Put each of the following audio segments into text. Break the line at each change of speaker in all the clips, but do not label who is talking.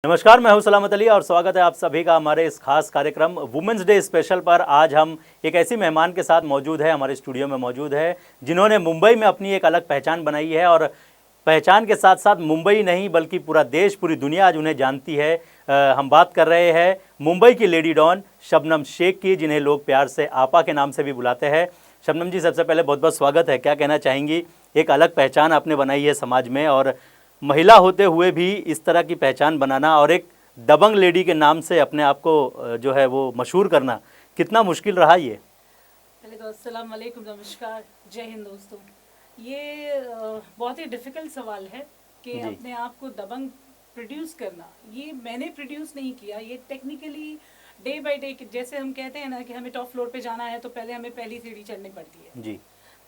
नमस्कार, मैं हूं सलामत अली और स्वागत है आप सभी का हमारे इस खास कार्यक्रम वुमेंस डे स्पेशल पर। आज हम एक ऐसी मेहमान के साथ मौजूद है, हमारे स्टूडियो में मौजूद है, जिन्होंने मुंबई में अपनी एक अलग पहचान बनाई है और पहचान के साथ साथ मुंबई नहीं बल्कि पूरा देश, पूरी दुनिया आज उन्हें जानती है। हम बात कर रहे हैं मुंबई की लेडी डॉन शबनम शेख की, जिन्हें लोग प्यार से आपा के नाम से भी बुलाते हैं। शबनम जी, सबसे पहले बहुत बहुत स्वागत है। क्या कहना चाहेंगी? एक अलग पहचान आपने बनाई है समाज में, और महिला होते हुए भी इस तरह की पहचान बनाना और एक दबंग लेडी के नाम से अपने आप को जो है वो मशहूर करना कितना मुश्किल रहा ये?
पहले तो अस्सलाम वालेकुम, नमस्कार, जय हिंद दोस्तों। ये बहुत ही डिफ़िकल्ट सवाल है कि
जी।
अपने आप को दबंग प्रोड्यूस करना। ये मैंने प्रोड्यूस नहीं किया, ये टेक्निकली डे बाय डे, जैसे हम कहते हैं ना कि हमें टॉप फ्लोर पे जाना है तो पहले हमें पहली सीढ़ी चढ़नी पड़ती है।
जी।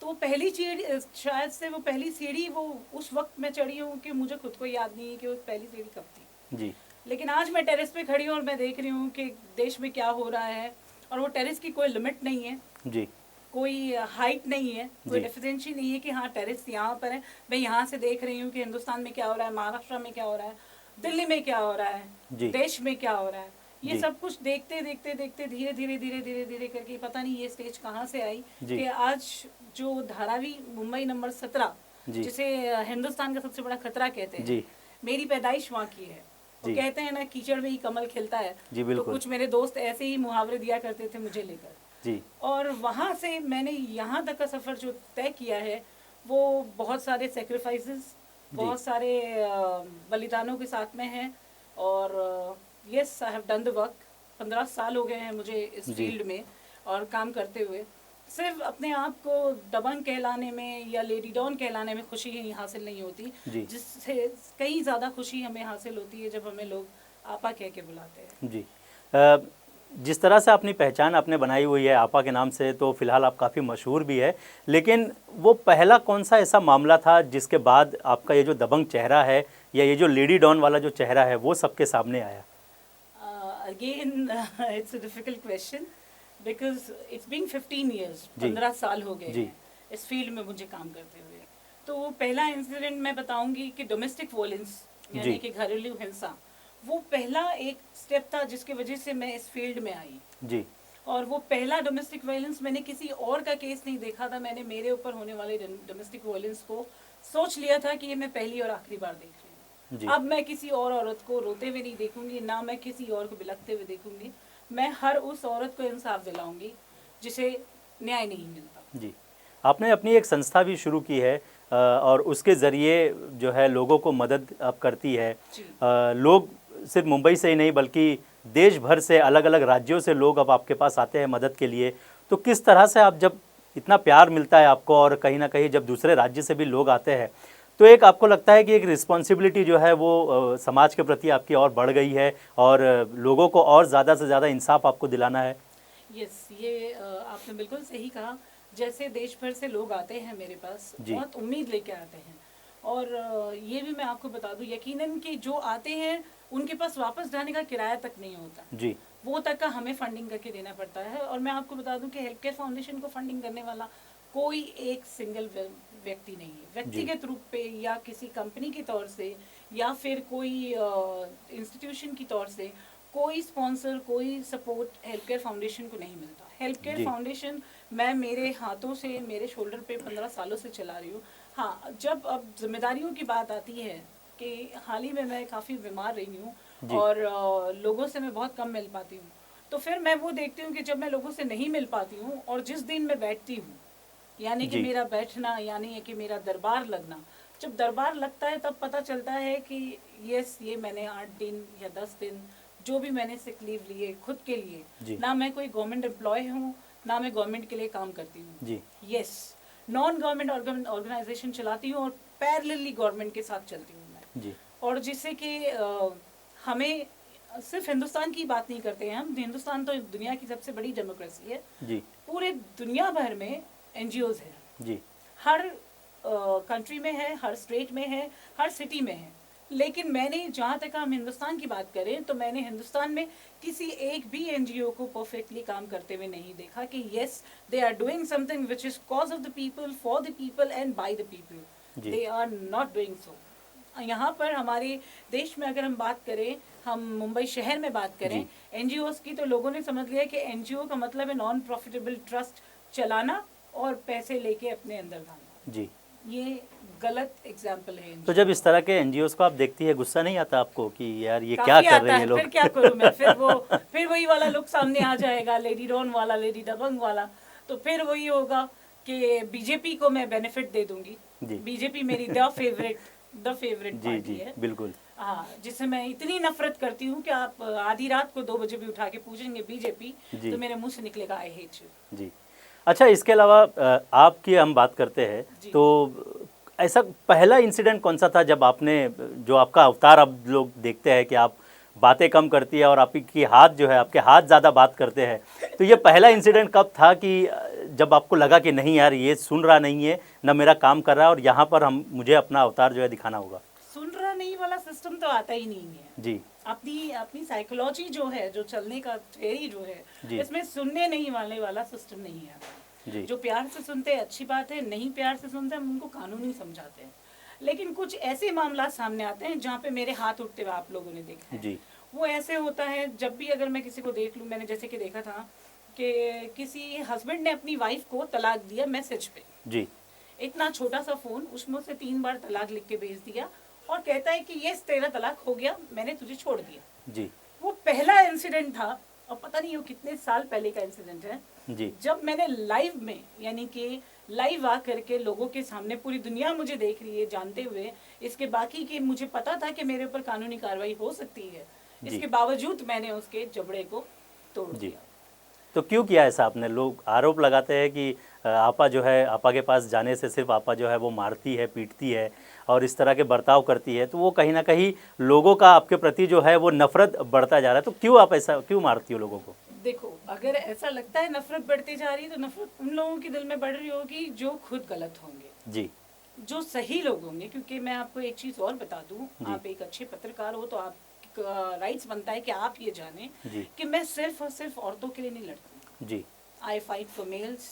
तो वो पहली सीढ़ी, शायद से वो पहली सीढ़ी वो उस वक्त मैं चढ़ी हूँ कि मुझे खुद को याद नहीं है कि वो पहली सीढ़ी कब थी।
जी।
लेकिन आज मैं टेरेस पे खड़ी हूँ और मैं देख रही हूँ कि देश में क्या हो रहा है, और वो टेरेस की कोई लिमिट नहीं है,
जी।
कोई हाइट नहीं है, कोई
जी।
डेफिनेशन नहीं है कि हाँ टेरेस यहाँ पर है। मैं यहाँ से देख रही हूँ कि हिंदुस्तान में क्या हो रहा है, महाराष्ट्र में क्या हो रहा है, दिल्ली में क्या हो रहा है,
जी।
देश में क्या हो रहा है। ये
जी।
सब कुछ देखते देखते देखते धीरे धीरे धीरे धीरे धीरे करके पता नहीं ये स्टेज कहाँ से आई
जी।
कि आज जो धारावी मुंबई नंबर 17,
जी।
जिसे हिंदुस्तान का सबसे बड़ा खतरा कहते हैं,
जी।
मेरी पैदाइश वहाँ की है। वो
जी।
कहते हैं ना, कीचड़ में ही कमल खिलता है।
जी,
तो
बिल्कुल।
कुछ मेरे दोस्त ऐसे ही मुहावरे दिया करते थे मुझे लेकर,
जी।
और वहाँ से मैंने यहाँ तक का सफ़र जो तय किया है वो बहुत सारे सेक्रीफाइसेस, बहुत सारे बलिदानों के साथ में है। और yes, I have done the work. 15 साल हो गए हैं मुझे इस
जी।
फील्ड में और काम करते हुए। सिर्फ अपने आप को दबंग कहलाने में या लेडी डॉन कहलाने में खुशी ही हासिल नहीं होती,
जी।
जिससे कहीं ज़्यादा खुशी हमें हासिल होती है जब हमें लोग आपा कह के बुलाते हैं।
जी। जिस तरह से अपनी पहचान आपने बनाई हुई है आपा के नाम से, तो फिलहाल आप काफ़ी मशहूर भी है, लेकिन वो पहला कौन सा ऐसा मामला था जिसके बाद आपका ये जो दबंग चेहरा है या ये जो लेडी डॉन वाला जो चेहरा है वो सबके सामने आया?
Again it's a difficult question because it's been 15 years,
जी।
15 साल हो गए
जी।
हैं इस फील्ड में मुझे काम करते हुए। तो वो पहला इंसिडेंट मैं बताऊंगी कि डोमेस्टिक वोलेंस, यानी
जी।
कि घरेलू हिंसा, वो पहला एक स्टेप था जिसकी वजह से मैं इस फील्ड में आई।
जी।
और वो पहला डोमेस्टिक वायलेंस मैंने किसी और का केस नहीं देखा था, मैंने मेरे ऊपर होने वाले डोमेस्टिक वायलेंस को सोच लिया था कि ये मैं पहली और आखिरी बार देख रही
जी।
हूँ। अब मैं किसी और औरत को रोते हुए नहीं देखूंगी, ना मैं किसी और को बिलखते हुए देखूंगी। मैं हर उस औरत को इंसाफ दिलाऊंगी जिसे न्याय नहीं मिलता।
जी। आपने अपनी एक संस्था भी शुरू की है और उसके ज़रिए जो है लोगों को मदद आप करती है।
जी।
लोग सिर्फ मुंबई से ही नहीं बल्कि देश भर से, अलग अलग राज्यों से लोग अब आपके पास आते हैं मदद के लिए। तो किस तरह से आप, जब इतना प्यार मिलता है आपको और कहीं ना कहीं जब दूसरे राज्य से भी लोग आते हैं, तो एक आपको लगता है कि एक रिस्पॉन्सिबिलिटी जो है वो समाज के प्रति आपकी और बढ़ गई है और लोगों को और ज़्यादा से ज़्यादा इंसाफ आपको दिलाना है?
यस, ये आपने बिल्कुल सही कहा। जैसे देश भर से लोग आते हैं मेरे पास,
जी।
बहुत उम्मीद लेके आते हैं। और ये भी मैं आपको बता दूं, यकीनन कि जो आते हैं उनके पास वापस जाने का किराया तक नहीं होता,
जी।
वो तक का हमें फंडिंग करके देना पड़ता है। और मैं आपको बता दूं कि हेल्थ केयर फाउंडेशन को फंडिंग करने वाला कोई एक सिंगल व्यक्ति नहीं है। व्यक्तिगत रूप पे या किसी कंपनी के तौर से या फिर कोई इंस्टीट्यूशन की तौर से कोई स्पॉन्सर, कोई सपोर्ट हेल्थ केयर फाउंडेशन को नहीं मिलता। हेल्थ केयर
जी।
फाउंडेशन मैं मेरे हाथों से, मेरे शोल्डर पे 15 सालों से चला रही हूँ। हाँ, जब अब जिम्मेदारियों की बात आती है कि हाल ही में मैं काफ़ी बीमार रही हूँ
जी।
और लोगों से मैं बहुत कम मिल पाती हूँ, तो फिर मैं वो देखती हूँ कि जब मैं लोगों से नहीं मिल पाती हूँ और जिस दिन मैं बैठती हूँ, यानी कि
जी।
मेरा बैठना, यानी कि मेरा दरबार लगना, जब दरबार लगता है तब पता चलता है कि यस, ये मैंने 8 दिन या 10 दिन जो भी मैंने सिक लीव लिए खुद के लिए,
जी।
ना मैं कोई गवर्नमेंट एम्प्लॉय हूँ, ना मैं गवर्नमेंट के लिए काम करती हूँ।
जी।
यस, नॉन गवर्नमेंट ऑर्गेनाइजेशन चलाती हूँ और पैरेलली गवर्नमेंट के साथ चलती हूँ मैं।
जी।
और जिससे कि हमें सिर्फ हिंदुस्तान की बात नहीं करते हैं हम, हिंदुस्तान तो दुनिया की सबसे बड़ी डेमोक्रेसी है।
जी।
पूरे दुनिया भर में एनजीओज हैं,
जी।
हर कंट्री में है, हर स्टेट में है, हर सिटी में है। लेकिन मैंने, जहाँ तक हम हिंदुस्तान की बात करें, तो मैंने हिंदुस्तान में किसी एक भी एनजीओ को परफेक्टली काम करते हुए नहीं देखा कि yes, they are doing something which is cause of the people, for the people and by the people.
जी।
They are not doing so. यहाँ पर हमारे देश में अगर हम बात करें हम मुंबई शहर में बात करें एनजीओ की, तो लोगों ने समझ लिया कि एनजीओ का मतलब है नॉन प्रॉफिटेबल ट्रस्ट चलाना और पैसे लेके अपने अंदर डालना।
जी।
ये गलत एग्जाम्पल है।
तो जब इस तरह के एनजीओज को आप देखती है, गुस्सा नहीं आता आपको कि यार ये क्या
काफी
कर
आता
रहे हैं
है,
लोग?
फिर क्या करूं मैं, फिर वही वाला लुक सामने आ जाएगा, लेडी डॉन वाला, लेडी दबंग वाला। तो फिर वही होगा कि बीजेपी को मैं बेनिफिट दे दूंगी।
जी।
बीजेपी मेरी द फेवरेट
जी
पार्टी
जी
है।
बिल्कुल।
हाँ, जिससे मैं इतनी नफरत करती हूँ कि आप आधी रात को 2 बजे भी उठा के पूछेंगे बीजेपी,
जी
तो मेरे मुंह से निकलेगा आई हेट यू।
जी। अच्छा, इसके अलावा आपकी हम बात करते हैं
जी।
तो ऐसा पहला इंसिडेंट कौन सा था जब आपने, जो आपका अवतार अब लोग देखते हैं कि आप बातें कम करती है और आपकी हाथ जो है, आपके हाथ ज़्यादा बात करते हैं, तो ये पहला इंसिडेंट कब था कि जब आपको लगा कि नहीं यार ये सुन रहा नहीं है ना मेरा काम कर रहा है और यहाँ पर मुझे अपना अवतार जो है दिखाना होगा?
सुन रहा नहीं वाला सिस्टम तो आता ही नहीं है
जी
अपनी अपनी साइकोलॉजी जो है, जो चलने का थ्योरी जो है,
जी
इसमें सुनने नहीं वाले वाला सिस्टम नहीं आता।
जी
जो प्यार से सुनते हैं अच्छी बात है, नहीं प्यार से सुनते हैं हम उनको कानूनी समझाते हैं। लेकिन कुछ ऐसे मामला सामने आते हैं जहाँ पे मेरे हाथ उठते हुए आप लोगों ने देखा है।
जी
वो ऐसे होता है जब भी अगर मैं किसी को देख लूँ, मैंने जैसे कि देखा था कि किसी हस्बैंड ने अपनी वाइफ को तलाक दिया मैसेज पे।
जी
इतना छोटा सा फोन, उसमें से 3 बार तलाक लिख के भेज दिया और कहता है कि ये तेरा तलाक हो गया, मैंने तुझे छोड़ दिया।
जी
वो पहला इंसिडेंट था और पता नहीं वो कितने साल पहले का इंसिडेंट है,
जी
जब मैंने लाइव में, यानी कि लाइव आ करके लोगों के सामने, पूरी दुनिया मुझे देख रही है जानते हुए, इसके बाकी कि मुझे पता था कि मेरे ऊपर कानूनी कार्रवाई हो सकती है, इसके बावजूद मैंने उसके जबड़े को तोड़
जी।
दिया।
तो क्यों किया ऐसा आपने? लोग आरोप लगाते हैं कि आपा जो है, आपा के पास जाने से सिर्फ आपा जो है वो मारती है, पीटती है और इस तरह के बर्ताव करती है, तो वो कहीं ना कहीं लोगों का आपके प्रति जो है वो नफरत बढ़ता जा रहा है। तो क्यों आप ऐसा क्यों मारती हो लोगों को?
देखो, अगर ऐसा लगता है नफरत बढ़ती जा रही है, तो नफरत उन लोगों के दिल में बढ़ रही होगी जो खुद गलत होंगे।
जी
जो सही लोग होंगे, क्योंकि मैं आपको एक चीज और बता दूं,
जी।
आप एक अच्छे पत्रकार हो तो आप राइट्स बनता है कि आप ये जाने
जी
कि मैं सिर्फ और सिर्फ औरतों के लिए नहीं लड़ती।
जी
आई फाइट फॉर मेल्स,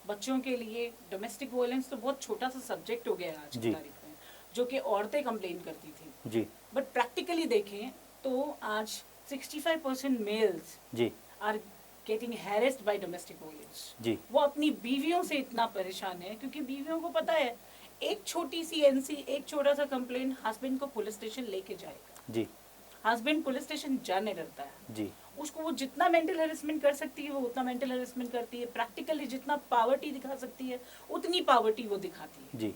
बच्चों के लिए। डोमेस्टिक वायलेंस तो बहुत छोटा सा सब्जेक्ट हो गया है आज की
जी
तारीख में, जो कि औरतें कंप्लेन करती थी।
जी
बट प्रैक्टिकली देखें तो आज 65% मेल्स
जी
are getting harassed by domestic violence.
जी
वो अपनी बीवियों से इतना परेशान है क्योंकि बीवियों को पता है एक छोटी सी एनसी, एक छोटा सा कंप्लेन हस्बैंड को पुलिस स्टेशन लेके जाएगा।
जी
हस्बैंड पुलिस स्टेशन जाने डरता है।
जी
उसको वो जितना मेंटल हेरेसमेंट कर सकती है वो उतना मेंटल हेरेसमेंट करती है। प्रैक्टिकली जितना पावर्टी दिखा सकती है उतनी पावर्टी वो दिखाती है।
जी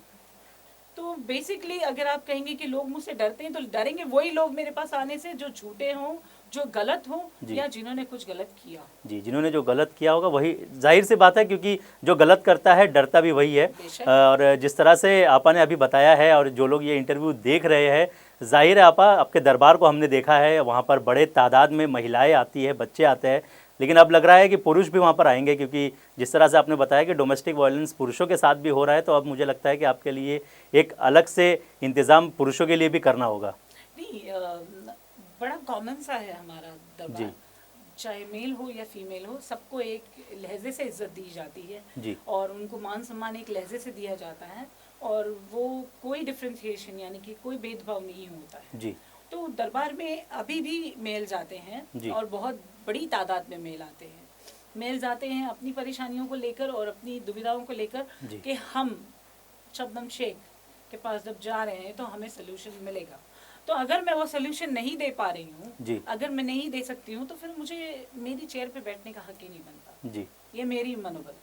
तो बेसिकली अगर आप कहेंगे कि लोग मुझसे डरते हैं, तो डरेंगे वही लोग मेरे पास आने से जो झूठे हों, जो गलत हों,
जी।
या जिन्होंने कुछ गलत किया।
जी, जिन्होंने जो गलत किया होगा वही, जाहिर सी बात है, क्योंकि जो गलत करता है डरता भी वही है।
बेशक।
और जिस तरह से आपा ने अभी बताया है और जो लोग ये इंटरव्यू देख रहे हैं, जाहिर है आपा, आपके दरबार को हमने देखा है, वहाँ पर बड़े तादाद में महिलाएं आती है, बच्चे आते हैं, लेकिन अब लग रहा है कि पुरुष भी वहाँ पर आएंगे, क्योंकि जिस तरह से आपने बताया कि डोमेस्टिक वायलेंस पुरुषों के साथ भी हो रहा है, तो अब मुझे लगता है कि आपके लिए एक अलग से इंतज़ाम पुरुषों के लिए भी करना होगा।
नहीं, बड़ा कॉमन सा है हमारा
जी
दरबार, चाहे मेल हो या फीमेल हो, सबको एक लहजे से इज्जत दी जाती है
जी
और उनको मान सम्मान एक लहजे से दिया जाता है और वो कोई डिफ्रेंशिएशन यानी कि कोई भेदभाव नहीं होता है।
जी
तो दरबार में अभी भी मेल जाते हैं और बहुत बड़ी तादाद में मेल आते हैं। मेल जाते हैं अपनी परेशानियों को लेकर और अपनी दुविधाओं को लेकर कि हम शबनम शेख के पास जब जा रहे हैं तो हमें सोल्यूशन मिलेगा। तो अगर मैं वो सोल्यूशन नहीं दे पा रही हूँ, अगर मैं नहीं दे सकती हूँ, तो फिर मुझे मेरी चेयर पे बैठने का हक ही नहीं बनता।
जी,
ये मेरी मनोबल,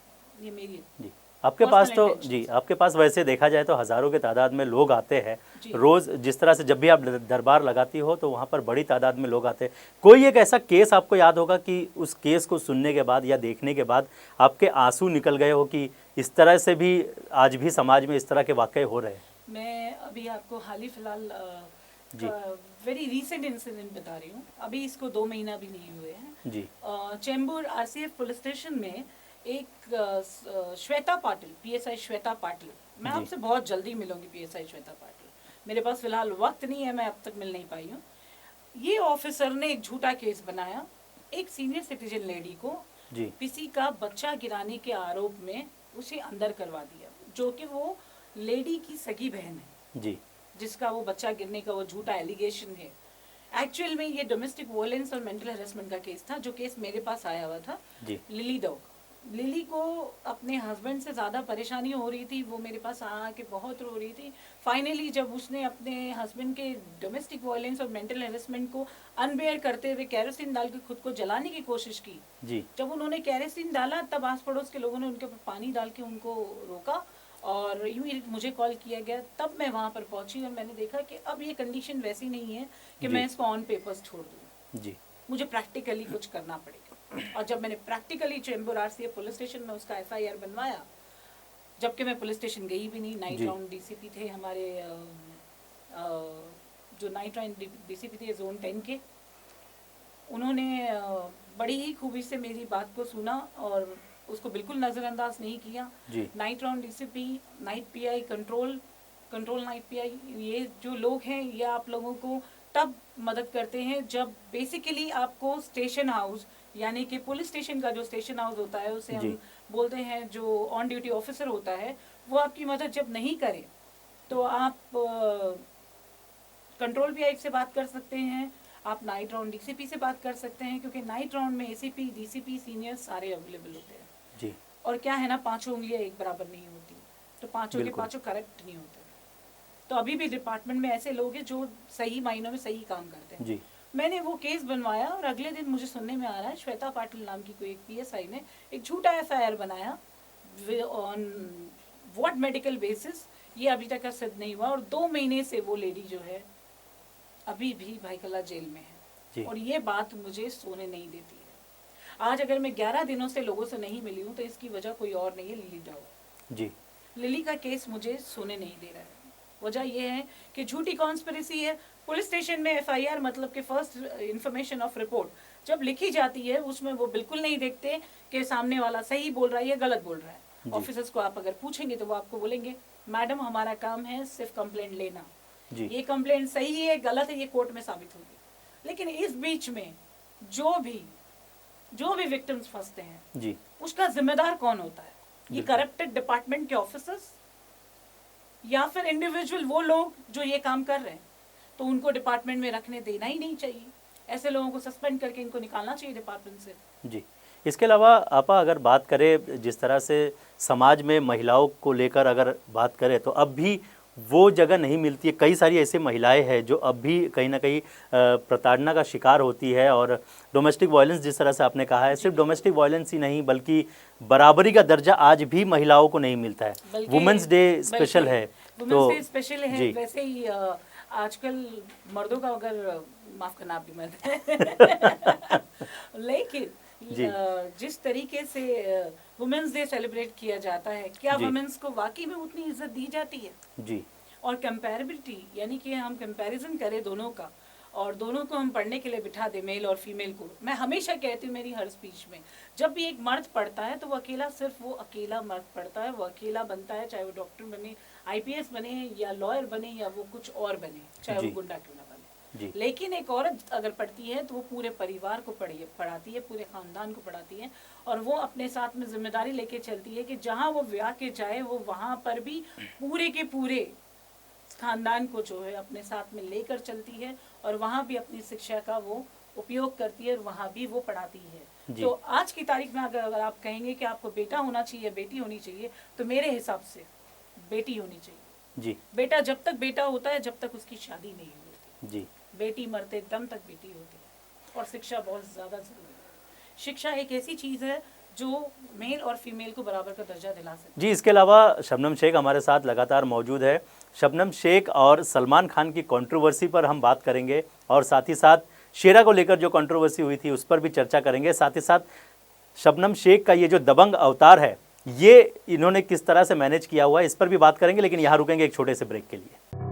ये मेरी
जी। आपके पास तो जी, आपके पास वैसे देखा जाए तो हज़ारों के तादाद में लोग आते हैं रोज़। जिस तरह से जब भी आप दरबार लगाती हो तो वहाँ पर बड़ी तादाद में लोग आते हैं। कोई एक ऐसा केस आपको याद होगा कि उस केस को सुनने के बाद या देखने के बाद आपके आंसू निकल गए हो कि इस तरह से भी आज भी समाज में इस तरह के वाक़ये हो रहे हैं?
मैं अभी आपको हाल ही फिलहाल वेरी रीसेंट इंसिडेंट बता रही हूँ। अभी इसको 2 महीना भी नहीं हुए हैं
जी।
चेंबूर आरसीएफ पुलिस स्टेशन में एक श्वेता पाटिल, पीएसआई श्वेता पाटिल, मैं आपसे बहुत जल्दी मिलूंगी पीएसआई श्वेता पाटिल, मेरे पास फिलहाल वक्त नहीं है, मैं अब तक मिल नहीं पाई हूँ। ये ऑफिसर ने एक झूठा केस बनाया एक सीनियर सिटीजन लेडी को किसी का बच्चा गिराने के आरोप में उसे अंदर करवा दिया, जो कि वो लेडी की सगी बहन है जी, जिसका वो बच्चा गिरने का वो झूठा एलिगेशन है। एक्चुअल में ये डोमेस्टिक वायलेंस और मेंटल हेरेसमेंट का केस था, जो केस मेरे पास आया हुआ था।
जी।
लिली डॉग, लिली को अपने हस्बैंड से ज़्यादा परेशानी हो रही थी, वो मेरे पास आके बहुत रो रही थी। फाइनली जब उसने अपने हस्बैंड के डोमेस्टिक वायलेंस और मेंटल हेरेसमेंट को अनबेयर करते हुए कैरोसिन डाल के खुद को जलाने की कोशिश की,
जी।
जब उन्होंने कैरोसिन डाला तब आस पड़ोस के लोगों ने उनके ऊपर पानी डाल के उनको रोका और यूँ ही मुझे कॉल किया गया। तब मैं वहाँ पर पहुँची और मैंने देखा कि अब ये कंडीशन वैसी नहीं है कि
जी।
मैं इसको ऑन पेपर्स छोड़ दूँ,
जी।
मुझे प्रैक्टिकली कुछ करना पड़ेगा। और जब मैंने practically Chembur RCF police station में उसका एफआईआर बनवाया, जबकि मैं पुलिस स्टेशन गई भी नहीं, नाइट
जी।
राउंड डीसीपी थे हमारे, जो नाइट राउंड डीसीपी थे जोन 10 के, उन्होंने बड़ी ही खूबी से मेरी बात को सुना और उसको बिल्कुल नज़रअंदाज नहीं किया।
जी।
Night round DCP, night PI, control night PI, ये जो लोग हैं ये आप लोगों को तब मदद करते हैं जब बेसिकली आपको स्टेशन हाउस, यानी कि पुलिस स्टेशन का जो स्टेशन हाउस होता है उसे
जी।
हम बोलते हैं, जो ऑन ड्यूटी ऑफिसर होता है, वो आपकी मदद जब नहीं करे तो आप कंट्रोल पीआई से बात कर सकते हैं, आप नाइट राउंड डीसीपी से बात कर सकते हैं, क्योंकि नाइट राउंड में एसीपी, डीसीपी, सीनियर सारे अवेलेबल होते हैं।
जी।
और क्या है ना, पांचों उंगलियां एक बराबर नहीं होती, तो पांचों के
बिल्कुल।
पांचों करेक्ट नहीं होते। तो अभी भी डिपार्टमेंट में ऐसे लोग हैं जो सही मायनों में सही काम करते हैं।
जी।
मैंने वो केस बनवाया और अगले दिन मुझे सुनने में आ रहा है श्वेता पाटिल नाम की कोई एक पीएसआई ने एक झूठा एफआईआर बनाया ऑन व्हाट मेडिकल बेसिस, ये अभी तक का सिद्ध नहीं हुआ। और 2 महीने से वो लेडी जो है अभी भी भाईकला जेल में है।
जी।
और ये बात मुझे सोने नहीं देती है। आज अगर मैं 11 दिनों से लोगों से नहीं मिली हूँ तो इसकी वजह कोई और नहीं है, लिली डॉग।
जी।
लिली का केस मुझे सोने नहीं दे रहा है। वजह यह है कि झूठी कॉन्स्पिरेसी है। पुलिस स्टेशन में एफआईआर मतलब कि फर्स्ट इंफॉर्मेशन ऑफ रिपोर्ट जब लिखी जाती है उसमें वो बिल्कुल नहीं देखते कि सामने वाला सही बोल रहा है या गलत बोल रहा है। ऑफिसर्स को आप अगर पूछेंगे तो वो आपको बोलेंगे, मैडम हमारा काम है सिर्फ कंप्लेंट लेना,
जी।
ये कंप्लेंट सही है गलत है ये कोर्ट में साबित होगी। लेकिन इस बीच में जो भी विक्टिम्स फंसते हैं,
जी।
उसका जिम्मेदार कौन होता है? ये
बिल्कुल।
करप्टेड डिपार्टमेंट के ऑफिसर्स या फिर इंडिविजुअल वो लोग जो ये काम कर रहे हैं? तो उनको डिपार्टमेंट में रखने देना ही नहीं चाहिए। ऐसे लोगों को सस्पेंड करके इनको निकालना चाहिए डिपार्टमेंट से।
जी। इसके अलावा आपा अगर बात करें जिस तरह से समाज में महिलाओं को लेकर अगर बात करें तो अब भी वो जगह नहीं मिलती है। कई सारी ऐसी महिलाएं हैं जो अब भी कहीं ना कहीं प्रताड़ना का शिकार होती है। और डोमेस्टिक वायलेंस जिस तरह से आपने कहा है, सिर्फ डोमेस्टिक वायलेंस ही नहीं बल्कि बराबरी का दर्जा आज भी महिलाओं को नहीं मिलता है। वुमेंस डे स्पेशल है
वुमेन्स डे स्पेशल है।
जी।
वैसे ही आजकल मर्दों का, अगर माफ करना आप भी मर्द हैं लेकिन जिस तरीके से वुमेन्स डे सेलिब्रेट किया जाता है, क्या
जी।
वुमेन्स को वाकई में उतनी इज्जत दी जाती है?
जी।
और कंपैरेबिलिटी, यानी कि हम कंपैरिजन करें दोनों का और दोनों को हम पढ़ने के लिए बिठा दे, मेल और फीमेल को। मैं हमेशा कहती हूँ मेरी हर स्पीच में, जब भी एक मर्द पढ़ता है तो वो अकेला, सिर्फ वो अकेला मर्द पढ़ता है, वो अकेला बनता है, चाहे वो डॉक्टर बने, आईपीएस बने या लॉयर बने या वो कुछ और बने, चाहे
जी।
वो गुंडा क्यों ना बने।
जी।
लेकिन एक औरत अगर पढ़ती है तो वो पूरे परिवार को पढ़ाती है, पूरे खानदान को पढ़ाती है और वो अपने साथ में जिम्मेदारी लेके चलती है कि जहाँ वो ब्याह के जाए वो वहाँ पर भी पूरे के पूरे खानदान को जो है अपने साथ में लेकर चलती है और वहाँ भी अपनी शिक्षा का वो उपयोग करती है और वहाँ भी वो पढ़ाती है।
जी।
तो आज की तारीख में अगर आप कहेंगे कि आपको बेटा होना चाहिए, बेटी होनी चाहिए, तो मेरे हिसाब से बेटी होनी चाहिए।
जी।
बेटा जब तक बेटा होता है जब तक उसकी शादी नहीं होती।
जी।
बेटी मरते दम तक बेटी होती है। और शिक्षा बहुत ज़्यादा जरूरी है। शिक्षा एक ऐसी चीज़ है जो मेल और फीमेल को बराबर का दर्जा दिला सकती
जी। इसके अलावा शबनम शेख हमारे साथ लगातार मौजूद है। शबनम शेख और सलमान खान की कंट्रोवर्सी पर हम बात करेंगे और साथ ही साथ शेरा को लेकर जो कंट्रोवर्सी हुई थी उस पर भी चर्चा करेंगे। साथ ही साथ शबनम शेख का ये जो दबंग अवतार है ये इन्होंने किस तरह से मैनेज किया हुआ है इस पर भी बात करेंगे, लेकिन यहाँ रुकेंगे एक छोटे से ब्रेक के लिए।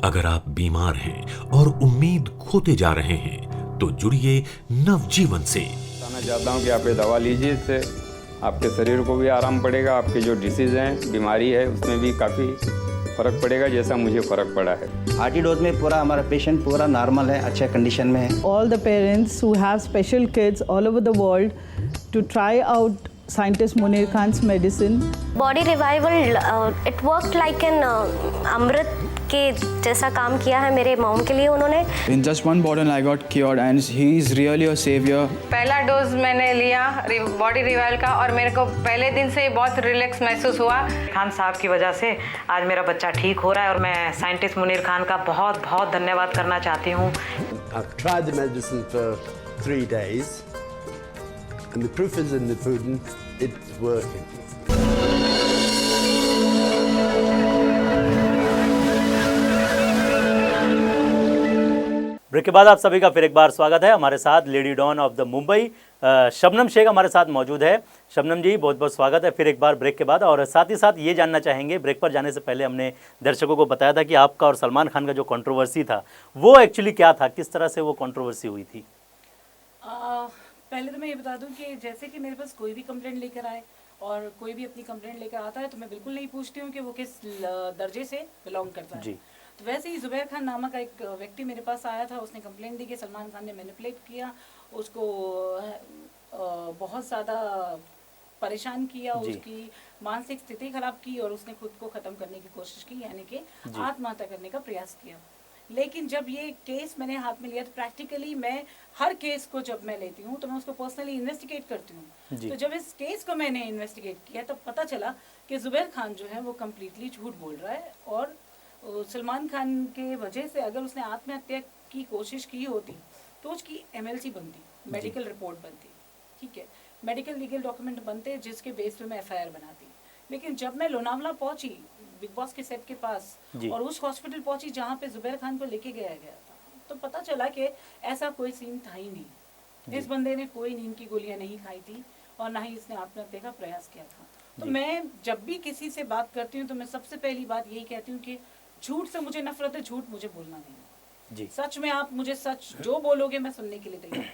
अगर आप बीमार हैं और उम्मीद खोते जा रहे हैं तो जुड़िए नवजीवन से।
बताना चाहता हूँ कि आप ये दवा लीजिए, इससे आपके शरीर को भी आराम पड़ेगा, आपके जो डिसीज़ हैं, बीमारी है, उसमें भी काफ़ी फ़र्क पड़ेगा, जैसा मुझे फ़र्क पड़ा है।
आरटी डोज में पूरा हमारा पेशेंट पूरा नॉर्मल है, अच्छे कंडीशन में है।
All the parents who have special kids all over the world to try out scientist Munir Khan's medicine.
Body revival, it worked like an Amrit के जैसा काम किया है मेरे मॉम के लिए उन्होंने।
In just one bottle I got cured and he is really a savior.
पहला डोज मैंने लिया बॉडी रिवाइवल का और मेरे को पहले दिन से बहुत रिलैक्स महसूस हुआ।
खान साहब की वजह से आज मेरा बच्चा ठीक हो रहा है और मैं साइंटिस्ट मुनीर खान का बहुत बहुत धन्यवाद करना चाहती हूँ।
I've tried the medicine for 3 days and the proof is in the pudding, it's working.
Break के बाद आप सभी का फिर एक बार स्वागत है। हमारे साथ lady don of the Mumbai Shabnam Shaikh हमारे साथ मौजूद है। शबनम जी बहुत बहुत स्वागत है फिर एक बार ब्रेक के बाद। और साथ ही साथ ये जानना चाहेंगे, ब्रेक पर जाने से पहले हमने दर्शकों को बताया था कि आपका और सलमान खान का जो कंट्रोवर्सी था वो एक्चुअली क्या था, किस तरह से वो कंट्रोवर्सी हुई थी?
पहले तो मैं ये बता दूं कि जैसे कि मेरे पास कोई भी कंप्लेंट लेकर आए और कोई भी अपनी कंप्लेंट लेकर आता है तो मैं बिल्कुल नहीं पूछती हूँ कि वो किस दर्जे से बिलोंग करता है
जी।
तो वैसे ही जुबैर खान नामक का एक व्यक्ति मेरे पास आया था, उसने कंप्लेंट दी कि सलमान खान ने मैनिपुलेट किया, उसको बहुत ज़्यादा परेशान किया, उसकी मानसिक स्थिति खराब की और उसने खुद को ख़त्म करने की कोशिश की, यानी कि आत्महत्या करने का प्रयास किया। लेकिन जब ये केस मैंने हाथ में लिया तो प्रैक्टिकली मैं हर केस को जब मैं लेती हूँ तो मैं उसको पर्सनली इन्वेस्टिगेट करती हूँ। तो जब इस केस को मैंने इन्वेस्टिगेट किया तब पता चला कि जुबैर खान जो है वो कम्प्लीटली झूठ बोल रहा है और सलमान खान के वजह से अगर उसने आत्महत्या की कोशिश की होती तो उसकी MLC बनती, मेडिकल रिपोर्ट बनती, ठीक है, मेडिकल लीगल डॉक्यूमेंट बनते जिसके बेस पे मैं FIR बनाती। लेकिन जब मैं लोनावला पहुंची बिग बॉस के सेट के पास और उस हॉस्पिटल पहुंची जहां पे जुबैर खान को लेके गया था तो पता चला कि ऐसा कोई सीन था ही नहीं। इस बंदे ने कोई नींद की गोलियां नहीं खाई थी और ना ही इसने आत्महत्या का प्रयास किया था। तो मैं जब भी किसी से बात करती हूँ तो मैं सबसे पहली बात यही कहती हूँ कि झूठ से मुझे नफरत है, झूठ मुझे बोलना नहीं है। सच में आप मुझे सच जो बोलोगे मैं सुनने के लिए तैयार हूँ।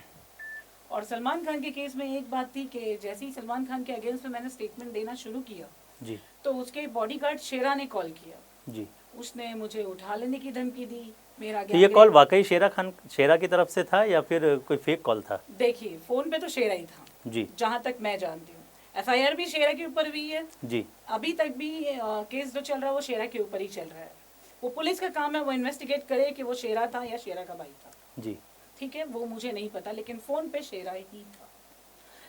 और सलमान खान के केस में एक बात थी कि जैसे ही सलमान खान के अगेंस्ट में मैंने स्टेटमेंट देना शुरू किया
जी,
तो उसके बॉडीगार्ड शेरा ने कॉल किया
जी,
उसने मुझे उठा लेने की धमकी दी। मेरा
तो ये कॉल वाकई शेरा की तरफ से था या फिर कोई फेक कॉल था?
देखिए फोन पे तो शेरा ही था
जी,
जहाँ तक मैं जानती हूँ। FIR भी शेरा के ऊपर हुई है
जी,
अभी तक भी केस जो चल रहा है वो शेरा के ऊपर ही चल रहा है। वो पुलिस का काम है, वो इन्वेस्टिगेट करे कि वो शेरा था या शेरा का भाई था,
जी,
ठीक है, वो मुझे नहीं पता, लेकिन फोन पे शेरा ही था,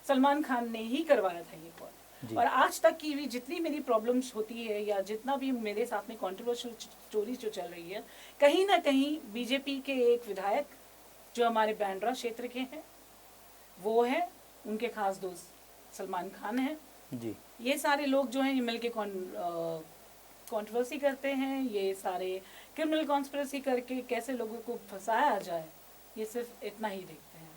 सलमान खान ने ही करवाया था ये कॉल। और आज तक की भी जितनी मेरी प्रॉब्लम्स होती है या जितना भी मेरे साथ में कॉन्ट्रोवर्शियल स्टोरी जो चल रही है, कहीं ना कहीं बीजेपी के एक विधायक जो हमारे बांद्रा क्षेत्र के हैं वो है, उनके खास दोस्त सलमान खान हैं
जी,
ये सारे लोग जो हैं ये मिलके कंट्रोवर्सी करते हैं, ये सारे क्रिमिनल कॉन्स्पिरेसी करके कैसे लोगों को फंसाया जाए, ये सिर्फ इतना ही देखते हैं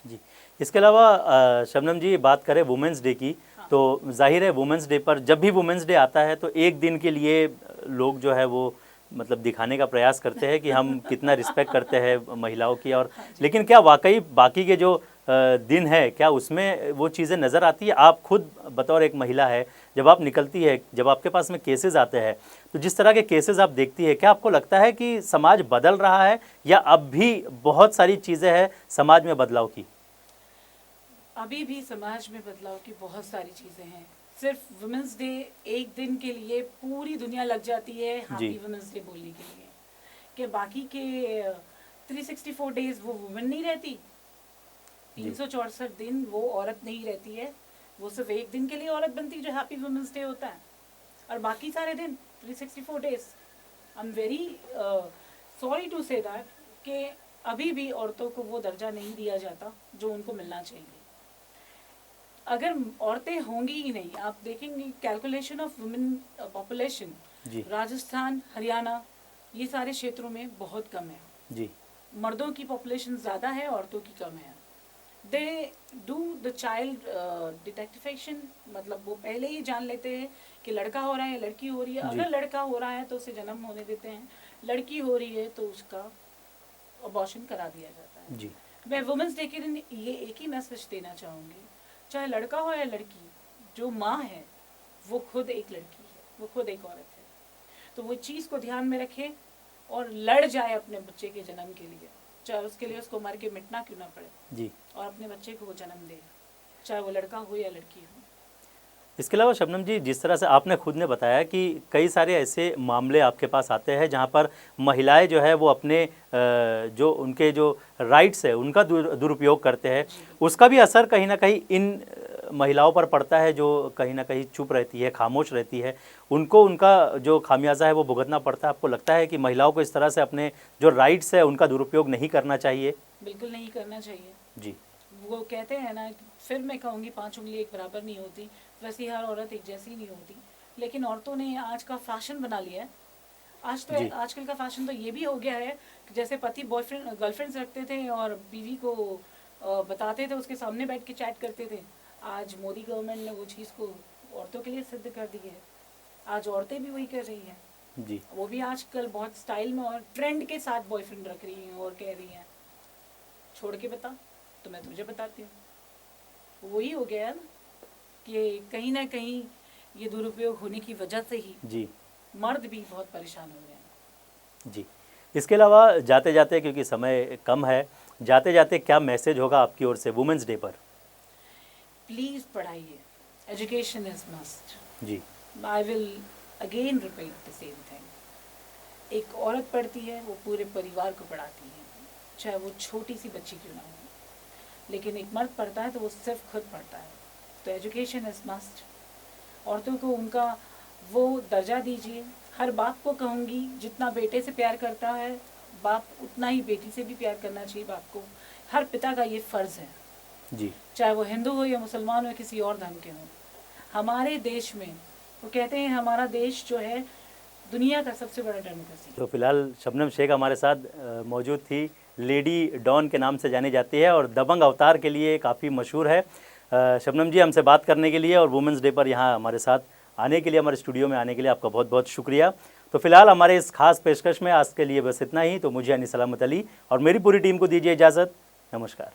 जी। इसके अलावा शबनम जी बात करें वुमेंस डे की, तो जाहिर है वुमेंस डे पर जब भी वुमेंस डे आता है तो एक दिन के लिए लोग जो है वो मतलब दिखाने का प्रयास करते हैं कि हम कितना रिस्पेक्ट करते हैं महिलाओं की। और लेकिन क्या वाकई बाकी के जो दिन है क्या उसमें वो चीज़ें नज़र आती है? आप खुद बतौर एक महिला है, जब आप निकलती है, जब आपके पास में केसेस आते हैं तो जिस तरह के केसेस आप देखती है, क्या आपको लगता है कि समाज बदल रहा है या अब भी बहुत सारी चीज़ें हैं समाज में बदलाव की?
अभी भी समाज में बदलाव की बहुत सारी चीज़ें हैं। सिर्फ वुमेंस डे एक दिन के लिए पूरी दुनिया लग जाती है हैप्पी वुमेंस डे बोलने के लिए कि बाकी के 364 डेज वो वुमेन नहीं रहती, 364 दिन वो औरत नहीं रहती है, वो सिर्फ एक दिन के लिए औरत बनती है जो हैप्पी वुमेंस डे होता है, और बाकी सारे दिन 364 days I am very sorry to say that कि अभी भी औरतों को वो दर्जा नहीं दिया जाता जो उनको मिलना चाहिए। अगर औरतें होंगी ही नहीं, आप देखेंगे calculation of women population Rajasthan, Haryana ये सारे क्षेत्रों में बहुत कम है
जी।
मर्दों की पॉपुलेशन ज़्यादा है, औरतों की कम है। दे डू द चाइल्ड डिटेक्टिफिकेशन, मतलब वो पहले ही जान लेते हैं कि लड़का हो रहा है या लड़की हो रही है। अगर लड़का हो रहा है तो उसे जन्म होने देते हैं, लड़की हो रही है तो उसका अबॉर्शन करा दिया जाता है जी। मैं वुमेंस डे के दिन ये एक ही मैसेज देना चाहूँगी, चाहे लड़का हो या लड़की, जो माँ है वो खुद एक लड़की है, वो खुद एक औरत है, तो वो चीज़ को ध्यान में रखे और लड़ जाए अपने बच्चे के जन्म के लिए, चाहे उसके लिए उसको मर के मिटना क्यों ना पड़े जी, और अपने बच्चे को वो जन्म दे, चाहे वो लड़का हो या लड़की हो।
इसके अलावा शबनम जी, जिस तरह से आपने खुद ने बताया कि कई सारे ऐसे मामले आपके पास आते हैं जहां पर महिलाएं जो है वो अपने जो उनके जो राइट्स है उनका दुरुपयोग करते हैं, उसका भी असर कहीं ना कहीं इन महिलाओं पर पड़ता है जो कहीं ना कहीं चुप रहती है, खामोश रहती है, उनको उनका जो खामियाजा है वो भुगतना पड़ता है। आपको लगता है कि महिलाओं को इस तरह से अपने जो राइट्स है उनका दुरुपयोग नहीं करना चाहिए?
बिल्कुल नहीं करना चाहिए
जी।
वो कहते हैं ना, फिर मैं कहूँगी 5 उंगली एक बराबर नहीं होती, वैसे हर औरत एक जैसी नहीं होती। लेकिन औरतों ने आज का फैशन बना लिया है। आजकल का फैशन तो ये भी हो गया है कि जैसे पति बॉयफ्रेंड गर्लफ्रेंड्स रखते थे और बीवी को बताते थे, उसके सामने बैठ के चैट करते थे। आज मोदी गवर्नमेंट ने वो चीज़ को औरतों के लिए सिद्ध कर दी है। आज औरतें भी वही कर रही हैं
जी।
वो भी आजकल बहुत स्टाइल में और ट्रेंड के साथ बॉयफ्रेंड रख रही हैं और कह रही हैं छोड़ के बता तो मैं तुझे बताती हूँ। वही हो गया है ना कि कहीं ना कहीं ये दुरुपयोग होने की वजह से ही
जी
मर्द भी बहुत परेशान हो रहे हैं।
जी। इसके अलावा जाते जाते, क्योंकि समय कम है, जाते जाते क्या मैसेज होगा आपकी ओर से वुमेंस डे पर?
प्लीज़ पढ़ाइए, एजुकेशन इज मस्ट।
जी।
I will again repeat the same thing. एक औरत पढ़ती है वो पूरे परिवार को पढ़ाती है, चाहे वो छोटी सी बच्ची क्यों ना हो। लेकिन एक मर्द पढ़ता है तो वो सिर्फ खुद पढ़ता है। तो एजुकेशन इज मस्ट। औरतों को उनका वो दर्जा दीजिए। हर बाप को कहूँगी, जितना बेटे से प्यार करता है बाप, उतना ही बेटी से भी प्यार करना चाहिए बाप को। हर पिता का ये फ़र्ज़ है
जी।
चाहे वो हिंदू हो या मुसलमान हो या किसी और धर्म के हो। हमारे देश में वो कहते हैं हमारा देश जो है दुनिया का सबसे बड़ा डेमोक्रेसी।
तो फिलहाल शबनम शेख हमारे साथ मौजूद थी। लेडी डॉन के नाम से जानी जाती है और दबंग अवतार के लिए काफ़ी मशहूर है। शबनम जी, हमसे बात करने के लिए और वुमेंस डे पर यहाँ हमारे साथ आने के लिए, हमारे स्टूडियो में आने के लिए आपका बहुत बहुत शुक्रिया। तो फिलहाल हमारे इस खास पेशकश में आज के लिए बस इतना ही। तो मुझे यानी सलामत अली और मेरी पूरी टीम को दीजिए इजाज़त। नमस्कार।